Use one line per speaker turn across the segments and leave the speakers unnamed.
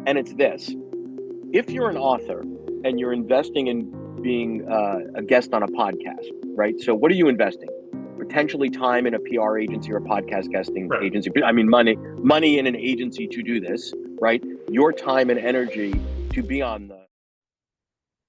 And it's this: if you're an author and you're investing in being a guest on a podcast, right? So what are you investing? Potentially time in a PR agency or a podcast guesting
Right.
agency. I mean, money in an agency to do this, right? Your time and energy to be on the.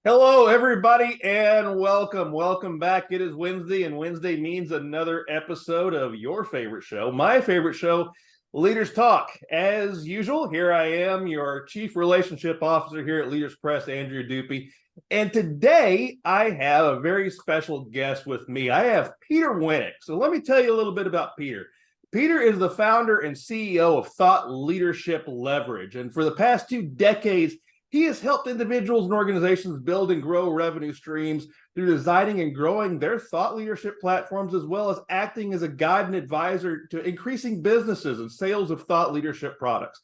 Hello, everybody, and welcome back. It is Wednesday, and Wednesday means another episode of your favorite show, my favorite show, Leaders Talk. As usual, here I am, your Chief Relationship Officer here at Leaders Press, Andrew Dupy. And today I have a very special guest with me. I have Peter Winick. So let me tell you a little bit about Peter. Peter is the founder and CEO of Thought Leadership Leverage. And for the past 2 decades, he has helped individuals and organizations build and grow revenue streams through designing and growing their thought leadership platforms, as well as acting as a guide and advisor to increasing businesses and sales of thought leadership products.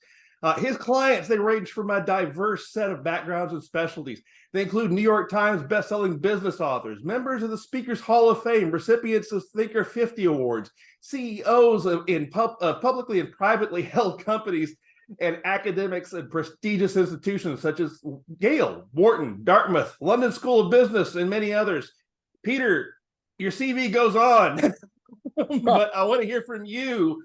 His clients, they range from a diverse set of backgrounds and specialties. They include New York Times bestselling business authors, members of the Speakers Hall of Fame, recipients of Thinker 50 Awards, CEOs in publicly and privately held companies, and academics and prestigious institutions such as Yale, Wharton, Dartmouth, London School of Business, and many others. Peter, your CV goes on, but I want to hear from you.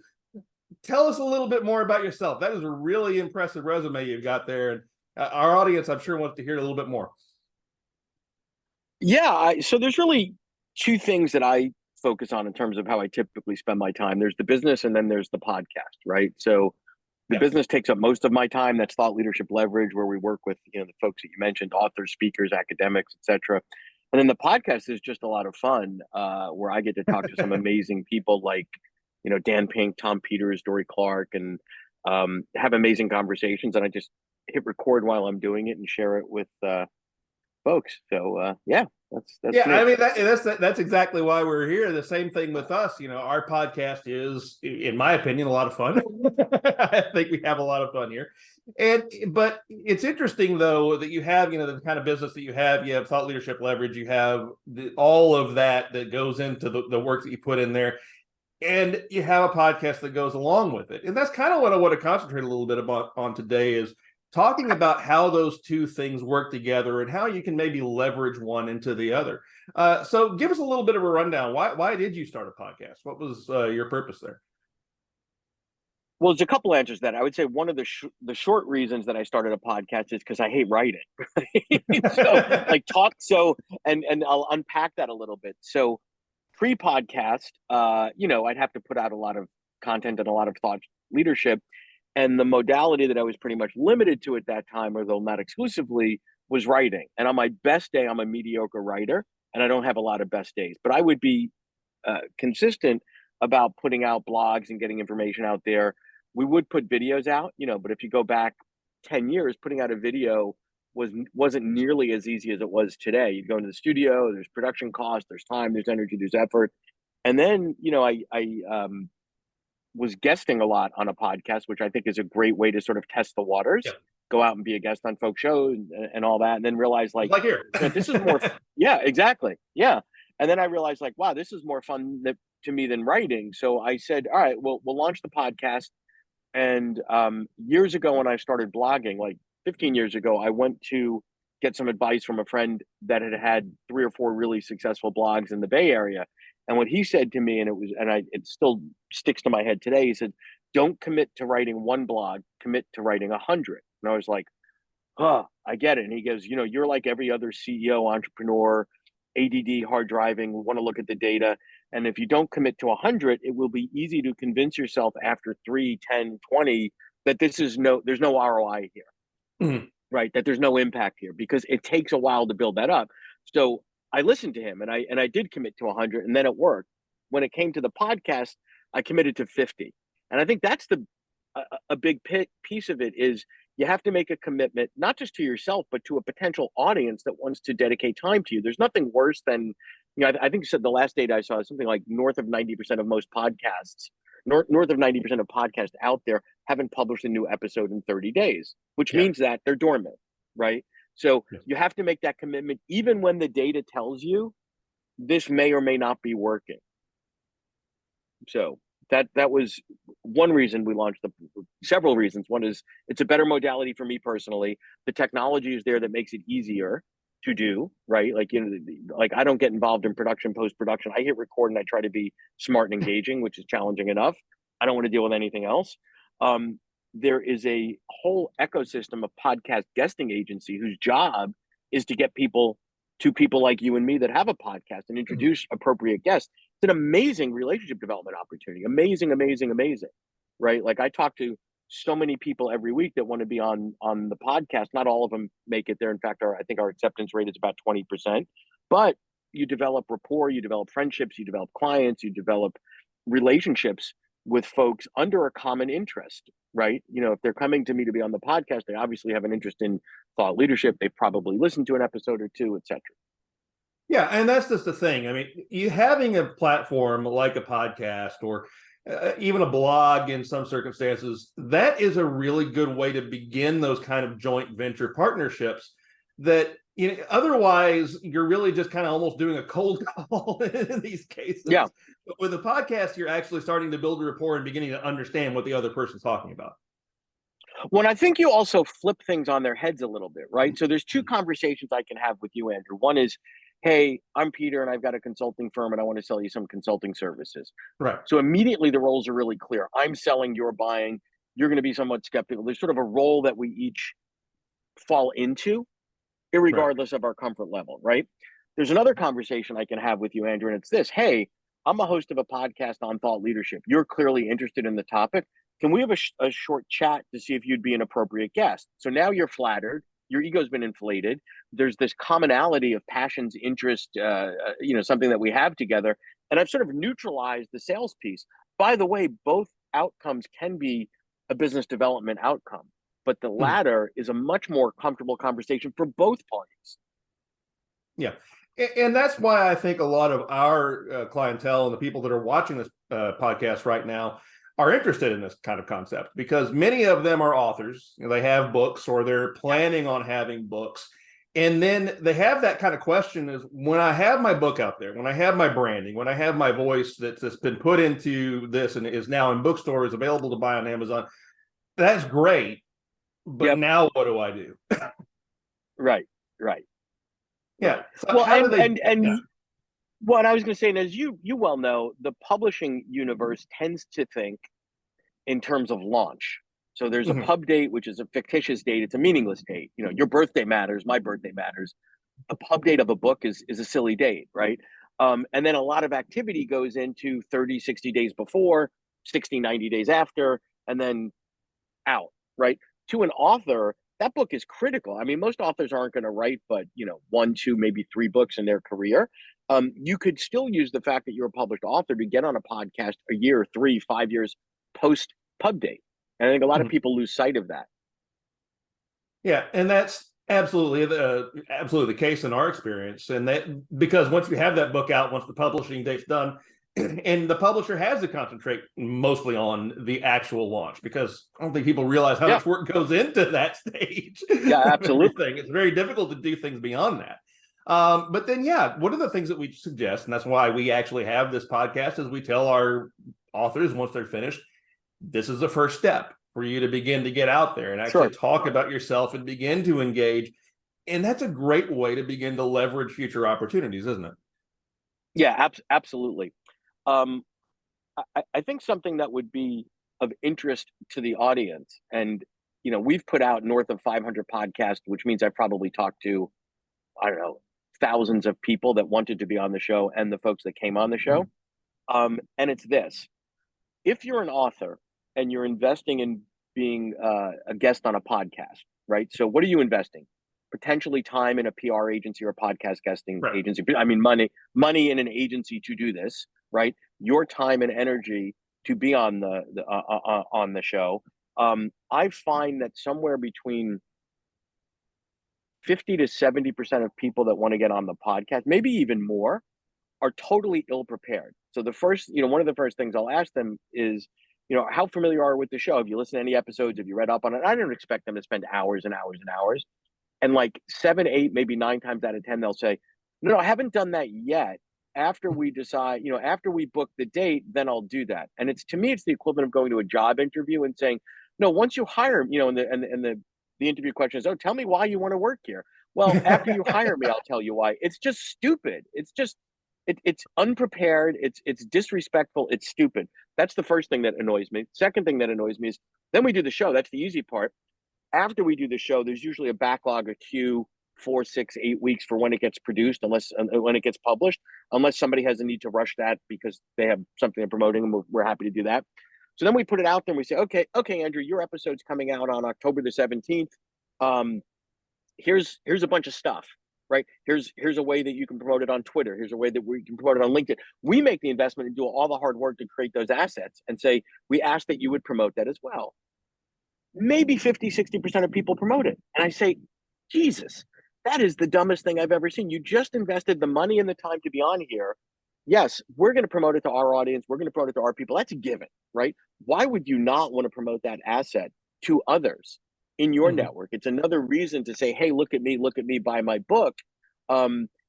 Tell us a little bit more about yourself. That is a really impressive resume you've got there, and our audience, I'm sure, wants to hear a little bit more.
Yeah, so there's really 2 things that I focus on in terms of how I typically spend my time. There's the business, and then there's the podcast, right? So the business takes up most of my time. That's Thought Leadership Leverage, where we work with the folks that you mentioned, authors, speakers, academics, etc. And then the podcast is just a lot of fun, where I get to talk to some amazing people like Dan Pink, Tom Peters, Dory Clark, and have amazing conversations. And I just hit record while I'm doing it and share it with folks. So that's
Yeah,
me.
I mean that's exactly why we're here. The same thing with us. Our podcast is, in my opinion, a lot of fun. I think we have a lot of fun here. But it's interesting though that you have the kind of business that you have. You have Thought Leadership Leverage. You have all of that goes into the work that you put in there. And you have a podcast that goes along with it. And that's kind of what I want to concentrate a little bit on today, is talking about how those 2 things work together and how you can maybe leverage one into the other. So give us a little bit of a rundown. Why did you start a podcast? What was your purpose there?
Well, there's a couple answers to that. I would say one of the short reasons that I started a podcast is because I hate writing. And I'll unpack that a little bit. So pre-podcast, I'd have to put out a lot of content and a lot of thought leadership. And the modality that I was pretty much limited to at that time, although not exclusively, was writing. And on my best day, I'm a mediocre writer, and I don't have a lot of best days. But I would be consistent about putting out blogs and getting information out there. We would put videos out, but if you go back 10 years, putting out a video wasn't nearly as easy as it was today. You go into the studio, there's production costs, there's time, there's energy, there's effort. And then, I was guesting a lot on a podcast, which I think is a great way to sort of test the waters.
Yeah.
Go out and be a guest on folk shows and all that, and then realize like
here,
this is more. Yeah, exactly. Yeah, and then I realized like, wow, this is more fun to me than writing. So I said, all right, well, we'll launch the podcast. And years ago, when I started blogging, like 15 years ago, I went to get some advice from a friend that had 3 or 4 really successful blogs in the Bay Area. And what he said to me, it still sticks to my head today. He said, "Don't commit to writing 1 blog, commit to writing 100." And I was like, "Huh, I get it." And he goes, "You're like every other CEO, entrepreneur, ADD, hard driving, want to look at the data. And if you don't commit to 100, it will be easy to convince yourself after 3, 10, 20 that there's no ROI here,
mm-hmm.
right? That there's no impact here, because it takes a while to build that up." So I listened to him, and I did commit to 100, and then it worked. When it came to the podcast, I committed to 50. And I think that's a big piece of it, is you have to make a commitment, not just to yourself, but to a potential audience that wants to dedicate time to you. There's nothing worse than, I think you said the last data I saw is something like north of 90% of most podcasts, north of 90% of podcasts out there haven't published a new episode in 30 days, which means that they're dormant, right? So you have to make that commitment, even when the data tells you this may or may not be working. So That was one reason we launched several reasons. One is it's a better modality for me personally. The technology is there that makes it easier to do, right? Like, like I don't get involved in production, post-production. I hit record and I try to be smart and engaging, which is challenging enough. I don't want to deal with anything else. There is a whole ecosystem of podcast guesting agency whose job is to get people to people like you and me that have a podcast and introduce appropriate guests. It's an amazing relationship development opportunity. Amazing, amazing, amazing. Right? Like I talk to so many people every week that want to be on the podcast. Not all of them make it there. In fact, I think our acceptance rate is about 20%. But you develop rapport, you develop friendships, you develop clients, you develop relationships with folks under a common interest, right? If they're coming to me to be on the podcast, they obviously have an interest in thought leadership. They've probably listened to an episode or two, etc.
Yeah, and that's just the thing. I mean, you having a platform like a podcast or even a blog in some circumstances, that is a really good way to begin those kind of joint venture partnerships that otherwise you're really just kind of almost doing a cold call in these cases.
Yeah.
But with a podcast, you're actually starting to build a rapport and beginning to understand what the other person's talking about.
Well, I think you also flip things on their heads a little bit, right? So there's two conversations I can have with you, Andrew. One is, hey, I'm Peter and I've got a consulting firm and I want to sell you some consulting services.
Right.
So immediately the roles are really clear. I'm selling, you're buying, you're going to be somewhat skeptical. There's sort of a role that we each fall into, irregardless of our comfort level, right? There's another conversation I can have with you, Andrew, and it's this. Hey, I'm a host of a podcast on thought leadership. You're clearly interested in the topic. Can we have a short chat to see if you'd be an appropriate guest? So now you're flattered. Your ego's been inflated. There's this commonality of passions, interest, something that we have together. And I've sort of neutralized the sales piece. By the way, both outcomes can be a business development outcome, but the latter is a much more comfortable conversation for both parties.
Yeah. And that's why I think a lot of our clientele and the people that are watching this podcast right now are interested in this kind of concept, because many of them are authors. They have books or they're planning on having books. And then they have that kind of question is, when I have my book out there, when I have my branding, when I have my voice that's been put into this and is now in bookstores, available to buy on Amazon, that's great. But now what do I do?
Right.
Yeah. So
well, what I was going to say, and as you well know, the publishing universe tends to think in terms of launch. So there's a pub date, which is a fictitious date. It's a meaningless date. Your birthday matters. My birthday matters. A pub date of a book is a silly date, right? And then a lot of activity goes into 30, 60 days before, 60, 90 days after, and then out, right? To an author, that book is critical. I mean, most authors aren't going to write, but 1, 2, maybe 3 books in their career. You could still use the fact that you're a published author to get on a podcast a year, 3, 5 years post pub date. And I think a lot of people lose sight of that.
Yeah, and that's absolutely the case in our experience. And that because once you have that book out, once the publishing date's done, and the publisher has to concentrate mostly on the actual launch, because I don't think people realize how much work goes into that stage.
Yeah, absolutely.
It's very difficult to do things beyond that. But then, one of the things that we suggest, and that's why we actually have this podcast, is we tell our authors once they're finished, this is the first step for you to begin to get out there and actually talk about yourself and begin to engage. And that's a great way to begin to leverage future opportunities, isn't it?
Yeah, absolutely. I think something that would be of interest to the audience, and we've put out north of 500 podcasts, which means I've probably talked to, I don't know, thousands of people that wanted to be on the show and the folks that came on the show. And it's this: if you're an author and you're investing in being a guest on a podcast, right? So what are you investing? Potentially time in a PR agency or a podcast guesting agency. I mean, money in an agency to do this, right? Your time and energy to be on the show. I find that somewhere between 50 to 70% of people that want to get on the podcast, maybe even more, are totally ill prepared. So the first, one of the first things I'll ask them is, how familiar are you with the show? Have you listened to any episodes? Have you read up on it? I don't expect them to spend hours and hours and hours. And like 7, 8, maybe 9 times out of 10, they'll say, no, I haven't done that yet. after we decide, after we book the date, then I'll do that. And to me, it's the equivalent of going to a job interview and saying, no, once you hire, and the interview question is, oh, tell me why you want to work here. Well, after you hire me, I'll tell you why. It's just stupid. It's unprepared. It's disrespectful. It's stupid. That's the first thing that annoys me. Second thing that annoys me is then we do the show. That's the easy part. After we do the show, there's usually a backlog, a queue, 4, 6, 8 weeks for when it gets produced, unless when it gets published, unless somebody has a need to rush that because they have something they're promoting, and we're happy to do that. So then we put it out there and we say, okay, Andrew, your episode's coming out on October the 17th. Here's a bunch of stuff, right? Here's a way that you can promote it on Twitter. Here's a way that we can promote it on LinkedIn. We make the investment and do all the hard work to create those assets and say, we ask that you would promote that as well. Maybe 50, 60% of people promote it. And I say, Jesus, that is the dumbest thing I've ever seen. You just invested the money and the time to be on here. Yes, we're going to promote it to our audience. We're going to promote it to our people. That's a given, right? Why would you not want to promote that asset to others in your network? It's another reason to say, hey, look at me, buy my book.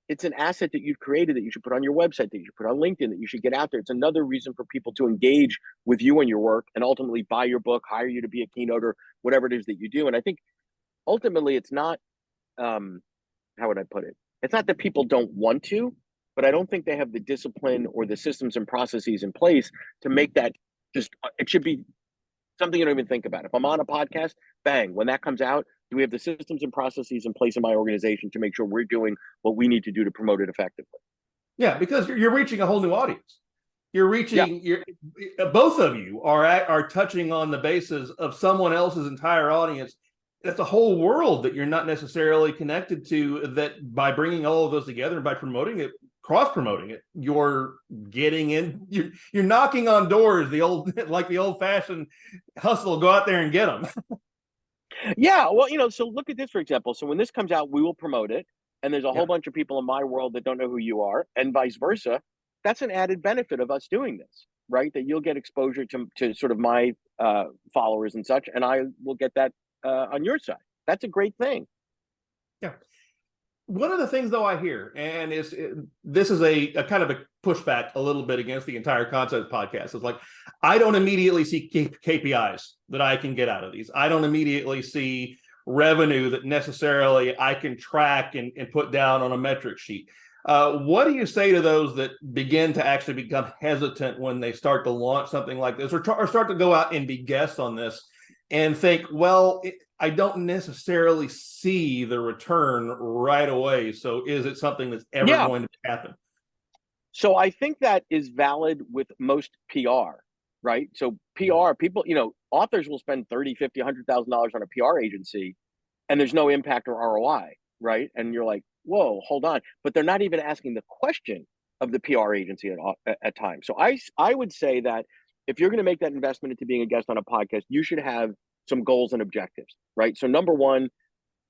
It's an asset that you've created that you should put on your website, that you should put on LinkedIn, that you should get out there. It's another reason for people to engage with you and your work and ultimately buy your book, hire you to be a keynote or whatever it is that you do. And I think ultimately it's not, how would I put it? It's not that people don't want to, but I don't think they have the discipline or the systems and processes in place to make that it should be something you don't even think about. If I'm on a podcast, bang, when that comes out, do we have the systems and processes in place in my organization to make sure we're doing what we need to do to promote it effectively?
Yeah, because you're reaching a whole new audience. You're reaching, both of you are touching on the basis of someone else's entire audience. That's a whole world that you're not necessarily connected to, that by bringing all of those together and by promoting it, cross-promoting it, you're getting in, you're knocking on doors, the old-fashioned hustle, go out there and get them.
Yeah, well, so look at this, for example. So when this comes out, we will promote it. And there's a whole bunch of people in my world that don't know who you are, and vice versa. That's an added benefit of us doing this, right? That you'll get exposure to sort of my followers and such, and I will get that on your side. That's a great thing.
Yeah. One of the things, though, I hear, and this is a kind of a pushback a little bit against the entire concept podcast. It's like, I don't immediately see KPIs that I can get out of these. I don't immediately see revenue that necessarily I can track and put down on a metric sheet. What do you say to those that begin to actually become hesitant when they start to launch something like this, or start to go out and be guests on this and think, well, I don't necessarily see the return right away. So is it something that's ever going to happen?
So I think that is valid with most PR, right? So PR, people, authors will spend $30, $50, $100,000 on a PR agency and there's no impact or ROI, right? And you're like, whoa, hold on. But they're not even asking the question of the PR agency at times. So I would say that if you're going to make that investment into being a guest on a podcast, you should have some goals and objectives, right? So number one,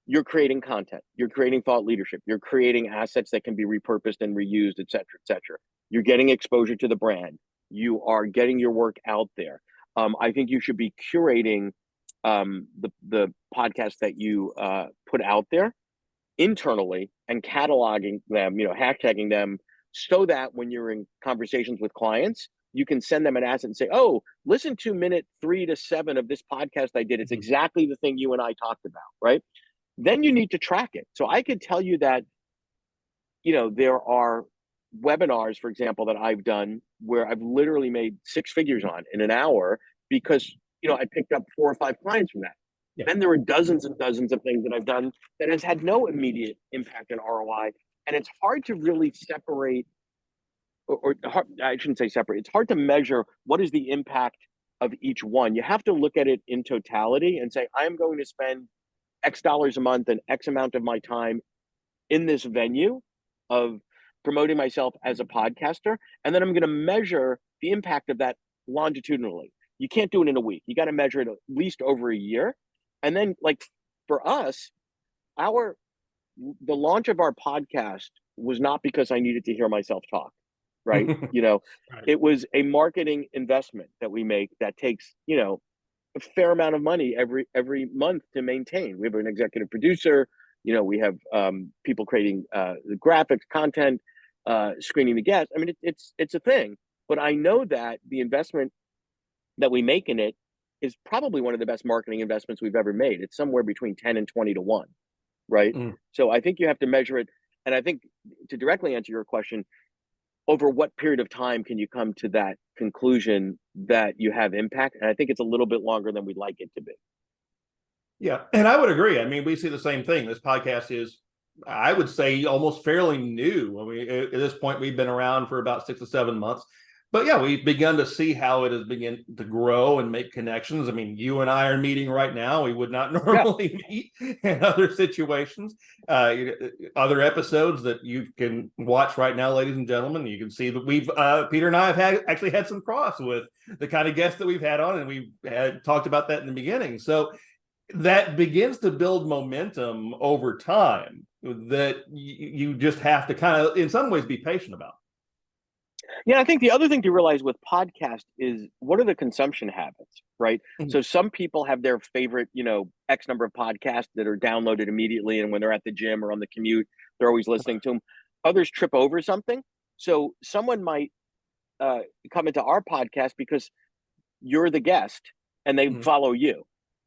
you're creating content, you're creating thought leadership, you're creating assets that can be repurposed and reused, et cetera, et cetera. You're getting exposure to the brand. You are getting your work out there. I think you should be curating the podcast that you put out there internally and cataloging them, hashtagging them, so that when you're in conversations with clients, you can send them an asset and say, oh, listen to minute 3 to 7 of this podcast I did. It's exactly the thing you and I talked about, right? Then you need to track it. So I could tell you that, there are webinars, for example, that I've done where I've literally made 6 figures on in an hour because, I picked up 4 or 5 clients from that. Yeah. Then there are dozens and dozens of things that I've done that has had no immediate impact on ROI. And it's hard to really separate, or I shouldn't say separate. It's hard to measure what is the impact of each one. You have to look at it in totality and say, I'm going to spend X dollars a month and X amount of my time in this venue of promoting myself as a podcaster. And then I'm going to measure the impact of that longitudinally. You can't do it in a week. You got to measure it at least over a year. And then, like, for us, the launch of our podcast was not because I needed to hear myself talk, right? Right. It was a marketing investment that we make that takes, a fair amount of money every month to maintain. We have an executive producer, we have people creating the graphics, content, screening the guests. I mean, it's a thing, but I know that the investment that we make in it is probably one of the best marketing investments we've ever made. It's somewhere between 10 and 20 to 1, right?
Mm.
So I think you have to measure it. And I think to directly answer your question, over what period of time can you come to that conclusion that you have impact? And I think it's a little bit longer than we'd like it to be.
Yeah, and I would agree. I mean, we see the same thing. This podcast is, I would say, almost fairly new. I mean, at this point, we've been around for about 6 to 7 months. But yeah, we've begun to see how it has begun to grow and make connections. I mean, you and I are meeting right now. We would not
Yeah.
normally meet in other situations. Other episodes that you can watch right now, ladies and gentlemen, you can see that we've Peter and I have actually had some cross with the kind of guests that we've had on, and we had talked about that in the beginning. So that begins to build momentum over time that you just have to kind of, in some ways, be patient about.
Yeah, I think the other thing to realize with podcast is what are the consumption habits, right?
Mhm.
So some people have their favorite, X number of podcasts that are downloaded immediately, and when they're at the gym or on the commute, they're always listening to them. Others trip over something. So someone might come into our podcast because you're the guest and they
Mhm.
follow you.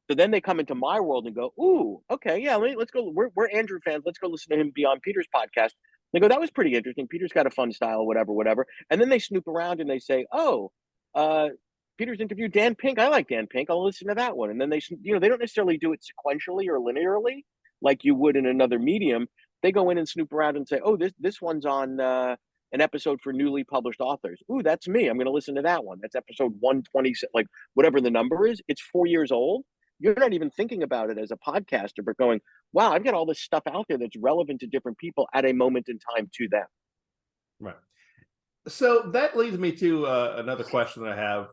So then they come into my world and go, "Ooh, okay, yeah, let's go. We're Andrew fans. Let's go listen to him be on Peter's podcast." They go, "That was pretty interesting. Peter's got a fun style, whatever, whatever." And then they snoop around and they say, "Oh, uh, Peter's interviewed Dan Pink. I like Dan Pink. I'll listen to that one." And then they don't necessarily do it sequentially or linearly like you would in another medium. They go in and snoop around and say, "Oh, this one's on an episode for newly published authors. Ooh, that's me. I'm going to listen to that one. That's episode 120, like whatever the number is. It's 4 years old. You're not even thinking about it as a podcaster, but going, wow, I've got all this stuff out there that's relevant to different people at a moment in time to them."
Right. So that leads me to another question that I have.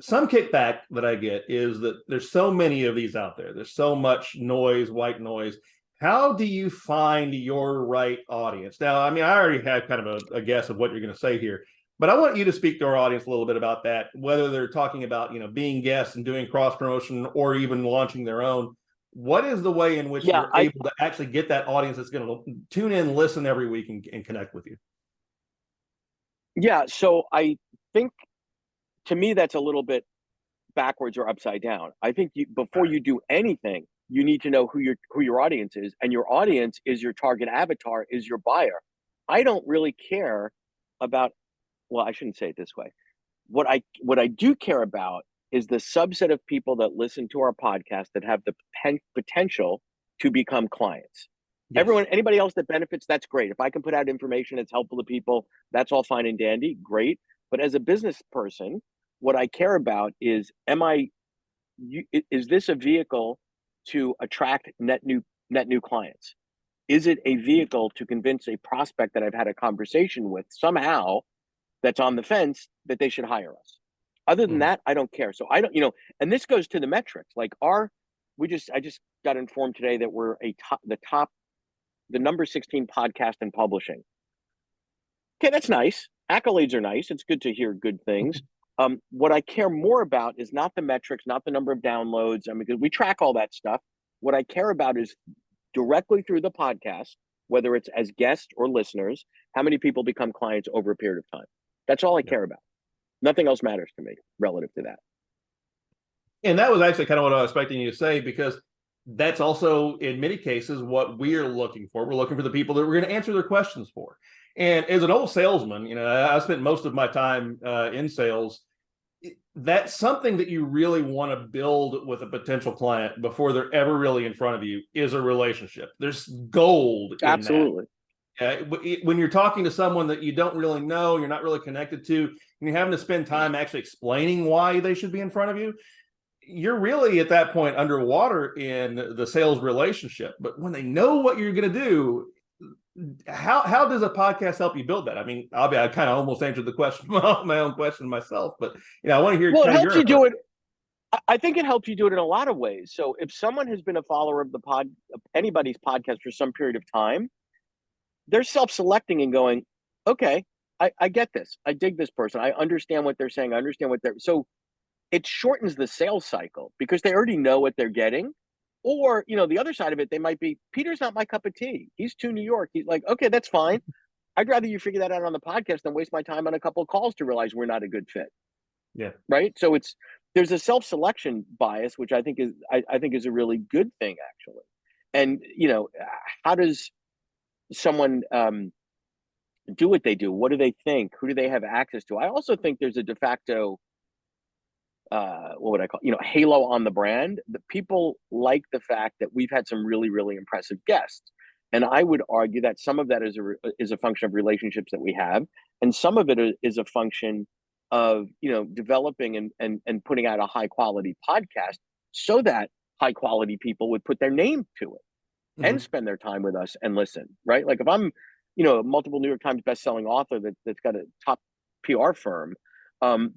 Some kickback that I get is that there's so many of these out there. There's so much noise, white noise. How do you find your right audience? Now, I mean, I already have kind of a guess of what you're going to say here, but I want you to speak to our audience a little bit about that, whether they're talking about, being guests and doing cross promotion or even launching their own. What is the way in which
Yeah,
you're able to actually get that audience that's going to tune in, listen every week, and connect with you?
yeah. So I think to me that's a little bit backwards or upside down. I think before you do anything, you need to know who your audience is, and your audience is your target avatar, is your buyer. I don't really care about. Well, I shouldn't say it this way. What I do care about is the subset of people that listen to our podcast that have the potential to become clients.
Yes.
Anybody else that benefits, that's great. If I can put out information that's helpful to people, that's all fine and dandy, great. But as a business person, what I care about is, is this a vehicle to attract net new clients? Is it a vehicle to convince a prospect that I've had a conversation with somehow that's on the fence that they should hire us? Other than
Mm.
that, I don't care. So I don't, and this goes to the metrics. Like I just got informed today that we're the number 16 podcast in publishing. Okay, that's nice. Accolades are nice. It's good to hear good things. What I care more about is not the metrics, not the number of downloads. I mean, because we track all that stuff. What I care about is directly through the podcast, whether it's as guests or listeners, how many people become clients over a period of time. That's all I
Yeah.
care about. Nothing else matters to me relative to that.
And that was actually kind of what I was expecting you to say, because that's also, in many cases, what we're looking for. We're looking for the people that we're going to answer their questions for. And as an old salesman, I spent most of my time in sales. That's something that you really want to build with a potential client before they're ever really in front of you, is a relationship. There's gold in that.
Absolutely.
When you're talking to someone that you don't really know, you're not really connected to, and you're having to spend time actually explaining why they should be in front of you, you're really at that point underwater in the sales relationship. But when they know what you're going to do, how does a podcast help you build that? I mean, I kind of almost answered the question, my own question myself, but I want to hear
Well, it
kind of
helps
your
you do
approach.
it. I think it helps you do it in a lot of ways. So if someone has been a follower of anybody's podcast for some period of time, they're self-selecting and going, okay, I get this. I dig this person. I understand what they're saying. I understand what they're so it shortens the sales cycle because they already know what they're getting. Or, the other side of it, they might be, Peter's not my cup of tea. He's too New York. He's like, okay, that's fine. I'd rather you figure that out on the podcast than waste my time on a couple of calls to realize we're not a good fit.
Yeah.
Right. So there's a self-selection bias, which I think is a really good thing, actually. And, how does someone do what they do? What do they think? Who do they have access to? I also think there's a de facto, what would I call, halo on the brand. The people like the fact that we've had some really, really impressive guests. And I would argue that some of that is a function of relationships that we have, and some of it is a function of developing and putting out a high quality podcast, so that high quality people would put their name to it and
Mhm.
spend their time with us and listen. Right? Like if I'm a multiple New York Times best-selling author that's got a top PR firm,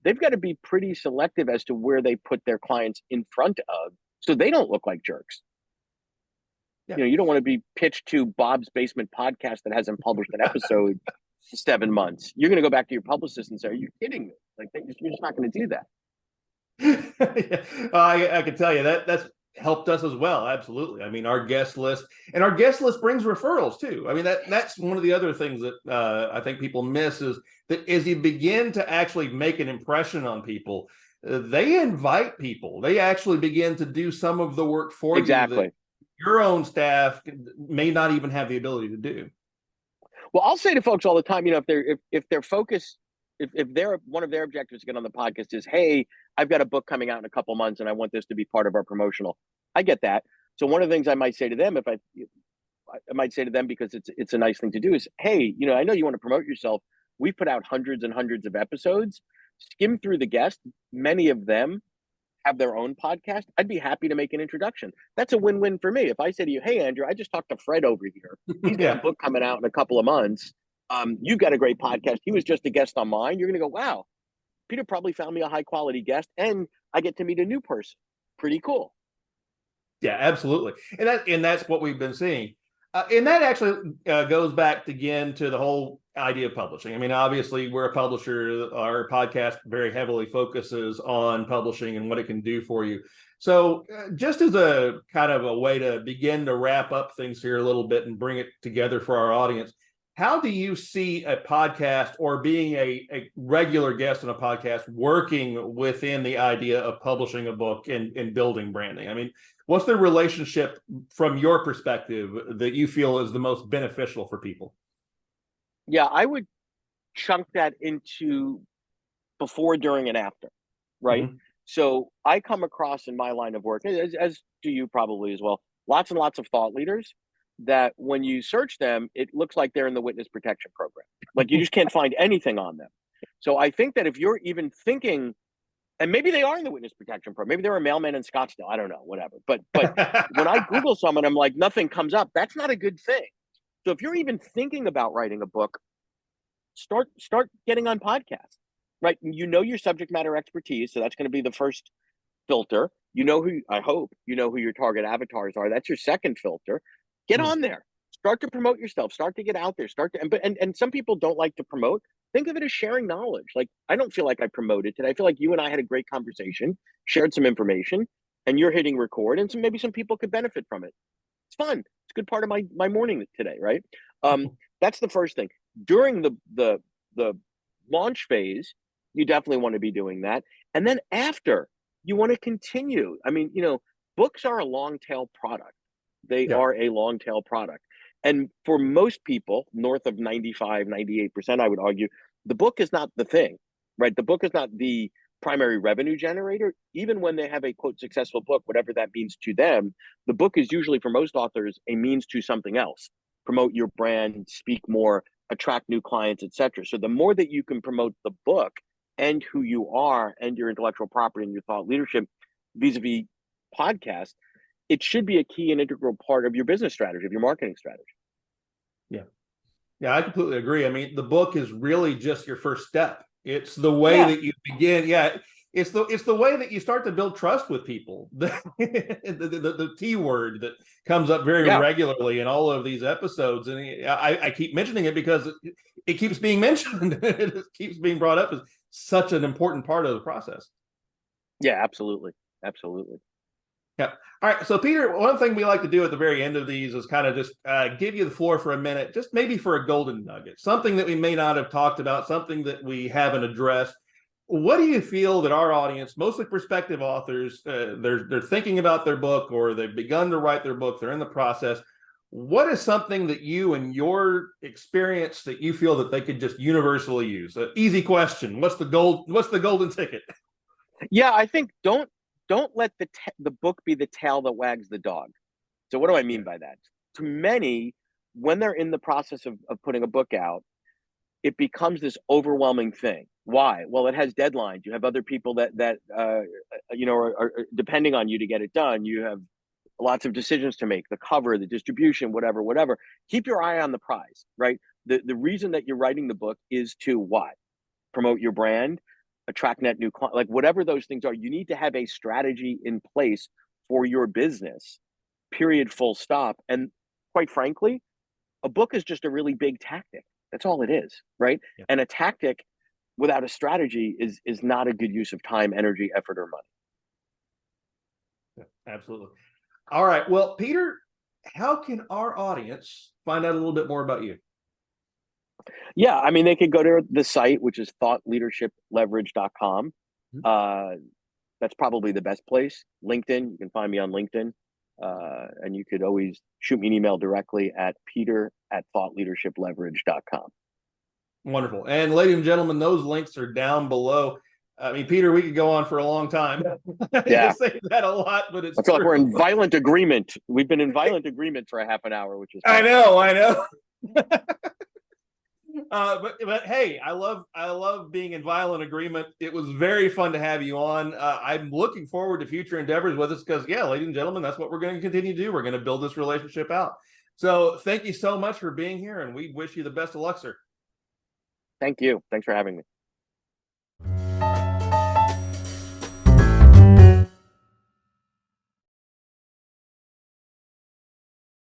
they've got to be pretty selective as to where they put their clients in front of, so they don't look like jerks.
Yeah.
You don't want to be pitched to Bob's Basement podcast that hasn't published an episode in 7 months. You're going to go back to your publicist and say, "Are you kidding me? Like, you're just not going to do that."
Yeah. I can tell you that's helped us as well. Absolutely. I mean, our guest list brings referrals too. I mean, that's one of the other things that I think people miss, is that as you begin to actually make an impression on people, they invite people. They actually begin to do some of the work for you that
Exactly.
your own staff may not even have the ability to do.
Well, I'll say to folks all the time, if their focus, if they're one of their objectives to get on the podcast is, "Hey, I've got a book coming out in a couple months and I want this to be part of our promotional," I get that. So one of the things I might say to them, I might say to them, because it's a nice thing to do, is, "Hey, I know you want to promote yourself. We've put out hundreds and hundreds of episodes. Skim through the guests. Many of them have their own podcast. I'd be happy to make an introduction." That's a win-win for me. If I say to you, "Hey, Andrew, I just talked to Fred over here. He's got a
Yeah.
book coming out in a couple of months. You've got a great podcast. He was just a guest on mine." You're going to go, "Wow, Peter probably found me a high-quality guest, and I get to meet a new person. Pretty cool."
Yeah, absolutely, and that's what we've been seeing, and that actually goes back again to the whole idea of publishing. I mean, obviously, we're a publisher. Our podcast very heavily focuses on publishing and what it can do for you. So, just as a kind of a way to begin to wrap up things here a little bit and bring it together for our audience, how do you see a podcast, or being a regular guest on a podcast, working within the idea of publishing a book and building branding? I mean, what's the relationship from your perspective that you feel is the most beneficial for people?
Yeah, I would chunk that into before, during, and after, right?
Mm-hmm.
So I come across in my line of work, as do you probably as well, lots and lots of thought leaders that when you search them, it looks like they're in the witness protection program. Like you just can't find anything on them. So I think that if you're even thinking, and maybe they are in the witness protection program, maybe they're a mailman in Scottsdale, I don't know, whatever. But when I Google someone, I'm like, nothing comes up. That's not a good thing. So if you're even thinking about writing a book, start getting on podcasts, right? Your subject matter expertise, so that's going to be the first filter. I hope who your target avatars are. That's your second filter. Get
Mm.
on there. Start to promote yourself. Start to get out there. And some people don't like to promote. Think of it as sharing knowledge. Like, I don't feel like I promoted today. I feel like you and I had a great conversation, shared some information, and you're hitting record, and maybe some people could benefit from it. It's fun. It's a good part of my morning today, right? That's the first thing. During the launch phase, you definitely want to be doing that. And then after, you want to continue. I mean, books are a long tail product. They
Yeah.
are a long tail product. And for most people, north of 95, 98%, I would argue, the book is not the thing, right? The book is not the primary revenue generator. Even when they have a quote successful book, whatever that means to them, the book is usually, for most authors, a means to something else. Promote your brand, speak more, attract new clients, etc. So the more that you can promote the book and who you are and your intellectual property and your thought leadership vis-a-vis podcast, it should be a key and integral part of your business strategy, of your marketing strategy.
Yeah. Yeah, I completely agree. I mean, the book is really just your first step. It's the way
Yeah.
that you begin. Yeah. It's the way that you start to build trust with people. The T word that comes up very
Yeah.
regularly in all of these episodes. And I keep mentioning it because it keeps being mentioned. It keeps being brought up as such an important part of the process.
Yeah, absolutely. Absolutely.
Yeah. All right. So, Peter, one thing we like to do at the very end of these is kind of just give you the floor for a minute, just maybe for a golden nugget, something that we may not have talked about, something that we haven't addressed. What do you feel that our audience, mostly prospective authors, they're thinking about their book or they've begun to write their book, they're in the process. What is something that you and your experience that you feel that they could just universally use? Easy question. What's the golden ticket?
Yeah, I think don't let the book be the tail that wags the dog. So what do I mean by that? To many, when they're in the process of putting a book out, it becomes this overwhelming thing. Why? Well, it has deadlines. You have other people that are depending on you to get it done. You have lots of decisions to make: the cover, the distribution, whatever. Keep your eye on the prize, right? The reason that you're writing the book is to what? Promote your brand, attract net new clients, like whatever those things are. You need to have a strategy in place for your business. Period. Full stop. And quite frankly, a book is just a really big tactic. That's all it is, right?
Yeah.
And a tactic without a strategy is not a good use of time, energy, effort, or money.
Yeah, absolutely. All right. Well, Peter, how can our audience find out a little bit more about you?
Yeah, I mean, they could go to the site, which is thoughtleadershipleverage.com. That's probably the best place. LinkedIn, you can find me on LinkedIn. And you could always shoot me an email directly at peter@thoughtleadershipleverage.com.
Wonderful. And ladies and gentlemen, those links are down below. I mean, Peter, we could go on for a long time.
Yeah.
You say that a lot, but it's
I feel
true.
like we're in violent agreement. We've been in violent agreement for a half an hour, which is
I know. But hey, I love being in violent agreement. It was very fun to have you on. I'm looking forward to future endeavors with us because, yeah, ladies and gentlemen, that's what we're going to continue to do. We're going to build this relationship out. So thank you so much for being here, and we wish you the best of luck, sir.
Thank you. Thanks for having me.